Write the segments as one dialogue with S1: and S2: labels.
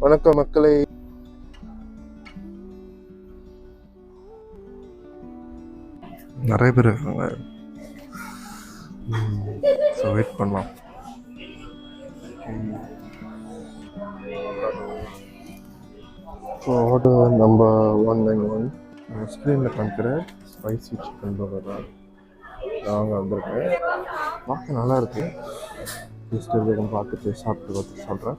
S1: வணக்கம் மக்களை. நிறைய பேர் இருக்காங்க. ஸோ வெயிட் பண்ணலாம். ஸோ ஆர்டர் நம்பர் 191 ஸ்க்ரீனில் காமிக்கிற ஸ்பைசி சிக்கன் பர்கர் தான் நாங்கள் வந்திருக்கேன். பார்க்க நல்லா இருக்கு. டேஸ்ட் இருக்கும், பார்த்துட்டு சாப்பிட்டு சொல்கிறேன்.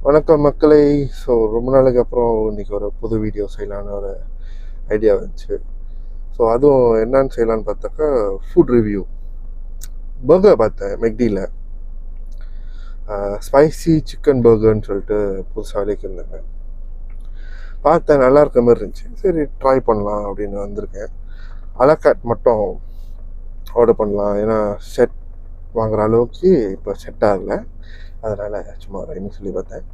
S1: வணக்கம் மக்களை. ஸோ ரொம்ப நாளைக்கு அப்புறம் இன்றைக்கி ஒரு புது வீடியோ செய்யலான்னு ஒரு ஐடியா வந்துச்சு. ஸோ அதுவும் என்னன்னு செய்யலான்னு பார்த்தாக்கா ஃபுட் ரிவ்யூ. பர்கர் பார்த்தேன் மெக்டியில், ஸ்பைசி சிக்கன் பர்கர்னு சொல்லிட்டு புதுசாக விலைக்கு இருந்தாங்க. பார்த்தேன், நல்லா இருக்க மாதிரி இருந்துச்சு. சரி ட்ரை பண்ணலாம் அப்படின்னு வந்திருக்கேன். அலகாட் மட்டும் ஆர்டர் பண்ணலாம், ஏன்னா செட் வாங்குகிற அளவுக்கு இப்போ செட் ஆகலை. அதனால் சும்மா என்ன சொல்லி பார்த்தேன்.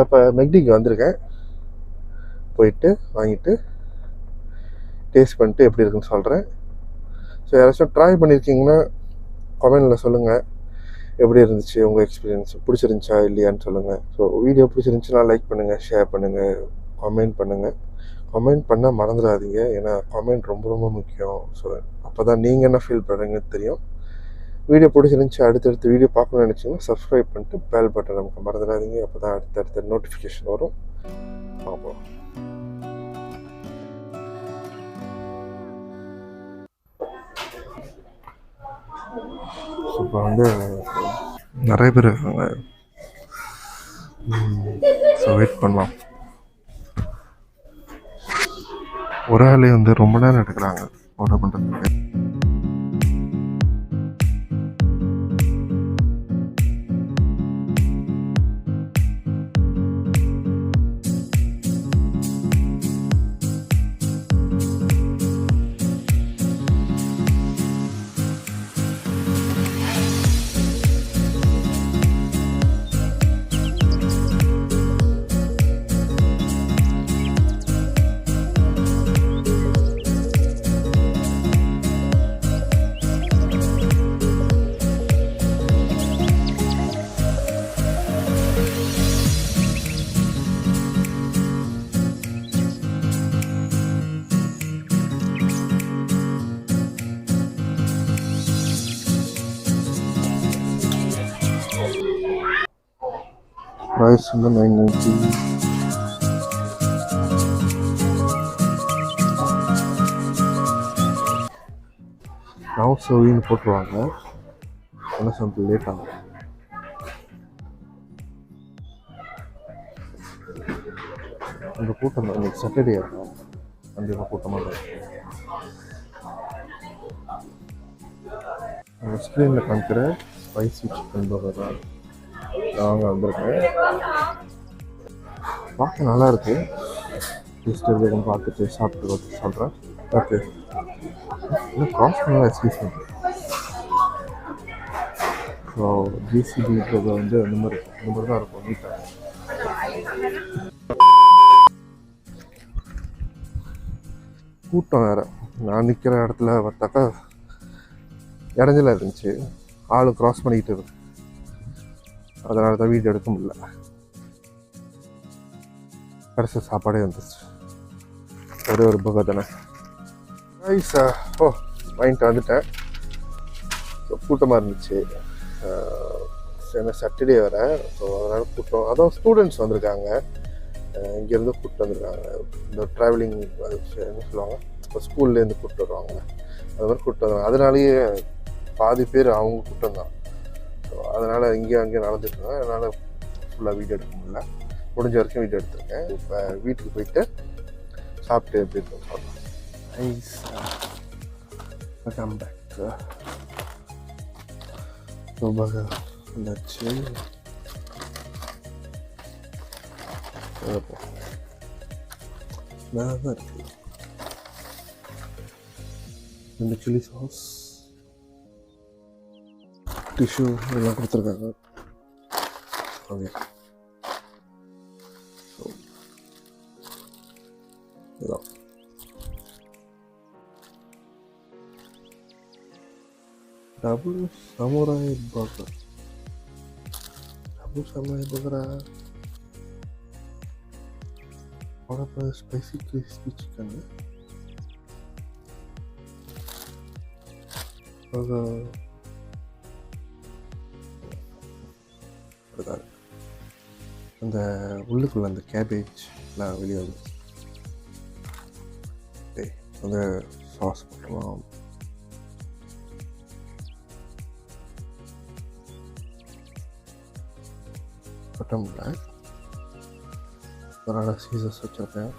S1: இப்போ மெக்டிக்கு வந்திருக்கேன். போயிட்டு வாங்கிட்டு டேஸ்ட் பண்ணிட்டு எப்படி இருக்குன்னு சொல்கிறேன். ஸோ யாராச்சும் ட்ரை பண்ணியிருக்கீங்கன்னா கமெண்டில் சொல்லுங்கள், எப்படி இருந்துச்சு உங்கள் எக்ஸ்பீரியன்ஸ், பிடிச்சிருந்துச்சா இல்லையான்னு சொல்லுங்கள். ஸோ வீடியோ பிடிச்சிருந்துச்சுன்னா லைக் பண்ணுங்கள், ஷேர் பண்ணுங்கள், கமெண்ட் பண்ணுங்கள். கமெண்ட் பண்ண மறந்துடாதீங்க, ஏன்னா கமெண்ட் ரொம்ப ரொம்ப முக்கியம். ஸோ அப்போ தான் நீங்கள் என்ன ஃபீல் பண்ணுறீங்கன்னு தெரியும். வீடியோ பிடிச்சிருந்துச்சி, அடுத்தடுத்து வீடியோ பார்க்கணும்னு நினச்சிங்கன்னா சப்ஸ்கிரைப் பண்ணிட்டு பெல் பட்டன் நமக்கு மறந்துடாதீங்க. அப்போ தான் அடுத்தடுத்த நோட்டிஃபிகேஷன் வரும். பார்ப்போம். இப்போ வந்து நிறைய பேர் இருக்காங்க. ஸோ வெயிட் பண்ணலாம். ஒரு ஆளே வந்து ரொம்ப நேரம் எடுக்கிறாங்க ஆர்டர் பண்ணுறதுக்கு. ப்ரைஸ் வந்து 990. நவ் சர்வின்னு போட்டுருவாங்க, ஆனால் சம்திங் லேட் ஆகும். அந்த கூட்டம் தான் இன்னைக்கு சாட்டர்டே இருக்கும், கண்டிப்பாக கூட்டமாக தான் இருக்கும். அந்த ஸ்க்ரீனில் காமிக்கிற ஸ்பைசி சிக்கன் பர்கர் தான் நாங்கள் வந்திருக்கேன். பார்க்க நல்லா இருக்கு. டேஸ்ட் இருக்கும், பார்த்துட்டு சாப்பிட்டு சொல்கிறேன். ஓகே, இன்னும் காஸ்ட் நல்லா எக்ஸ்கியூஸ் பண்ணுறேன். ஸோ ஜிசிபின்றது வந்து அந்த மாதிரி தான் இருக்கும், நீட்டாக. கூட்டம் வேறு. நான் நிற்கிற இடத்துல பார்த்தாக்கா இடைஞ்சல இருந்துச்சு, ஆள் க்ராஸ் பண்ணிக்கிட்டு இருக்கு. அதனால தான் வீடியோ எடுக்க முடியல. கடைசி சாப்பாடே வந்துச்சு, ஒரே ஒரு பர்கர் தானே. வாங்கிட்டு வந்துட்டேன். ஸோ கூட்டமாக இருந்துச்சு, ஏன்னா சாட்டர்டே வேறு. ஸோ அதனால் கூட்டம், அதான் ஸ்டூடெண்ட்ஸ் வந்திருக்காங்க, இங்கேருந்து கூப்பிட்டு வந்திருக்காங்க. இந்த ட்ராவலிங் என்ன சொல்லுவாங்க, இப்போ ஸ்கூல்லேருந்து கூப்பிட்டு வருவாங்க, அது மாதிரி கூப்பிட்டு வந்தாங்க. அதனாலேயே பாதி பேர் அவங்க கூட்டம் தான். ஸோ அதனால் இங்கேயும் அங்கேயும் நடந்துட்டுருக்கேன். அதனால் ஃபுல்லாக வீடியோ எடுக்க முடியல. முடிஞ்ச வரைக்கும் வீடியோ எடுத்திருக்கேன். இப்போ வீட்டுக்கு போயிட்டு சாப்பிட்டு எப்படி இருக்குன்னு சொல்லலாம். நைஸ். Come back. ரொம்ப வந்தாச்சு. நல்லா தான் இருக்கு. இந்த சில்லி சாஸ் டிஷ்யூ எல்லாம் கொடுத்துருக்காங்க. ஓகே, ஸோ இதுதான் double samurai burger. Double samurai பர்கரா? ஸ்பைசி கிறிஸ்பி சிக்கன், அந்த உள்ளுக்குள்ள அந்த கேபேஜ்லாம் வெளியே வந்து அந்த சாஸ் போட்டலாம். பட்டம்ல அதனால் சீசர்ஸ் வச்சுருக்கேன்.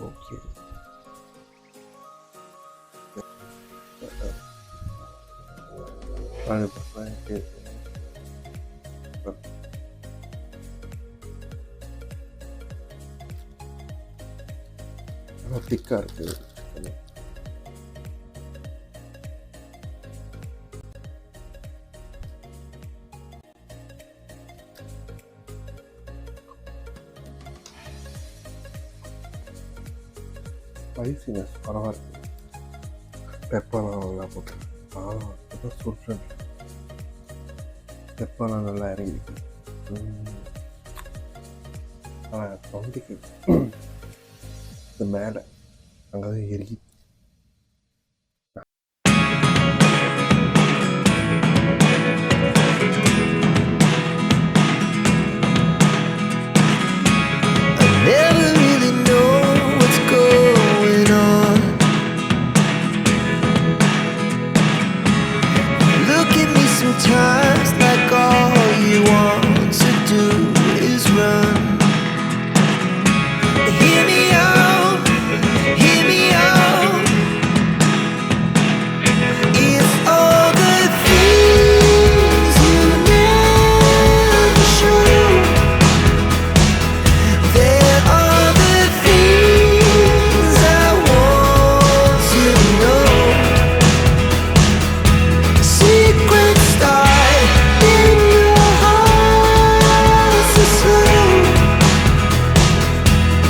S1: ஓகே, திக்காக இருக்குது. ஸ்பைசினஸ் பரவாயில்ல. பெப்பர்லாம் நல்லா போட்டு அதான் சொல்கிறேன். பெப்பர்லாம் நல்லா இறங்கிருக்கு. ஆனால் தொண்டைக்கு இந்த மேலே அங்கே தான் Erkki.
S2: Sometimes like all you want to do is run. Hear me out, hear me out. It's all the things you never show. There are the things I want to know. Secret start in your heart so slow.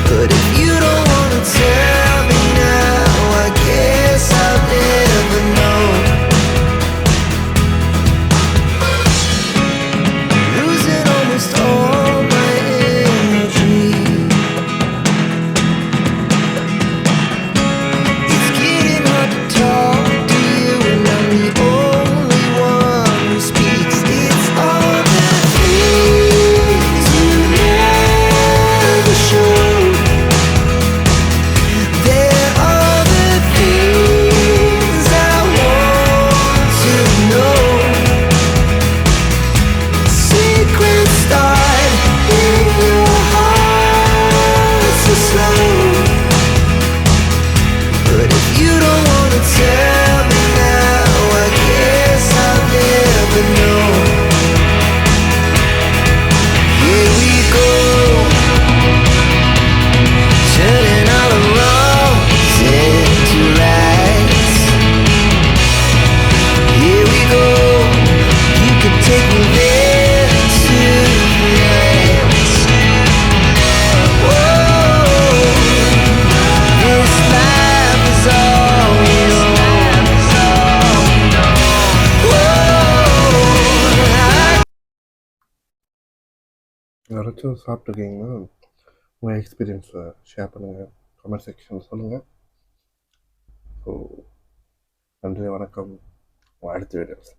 S2: But if you don't wanna tell me now, I guess I'll never know. Losing almost all my energy. It's getting hard to talk to you, and I'm the only one who speaks. It's all the things you never show. There are the things I want to know. Secret start in your heart so slow. But if you don't wanna tell me now, I guess I'll never know. Here we go, turning all the wrongs into rights. Here we go, you can take me there tonight. Whoa, this life is all we know.
S1: யாராச்சும் சாப்பிட்ருக்கீங்கன்னா உங்கள் எக்ஸ்பீரியன்ஸை share பண்ணுங்கள், comment செக்ஷனில் சொல்லுங்கள். So நன்றி, வணக்கம். அடுத்த videos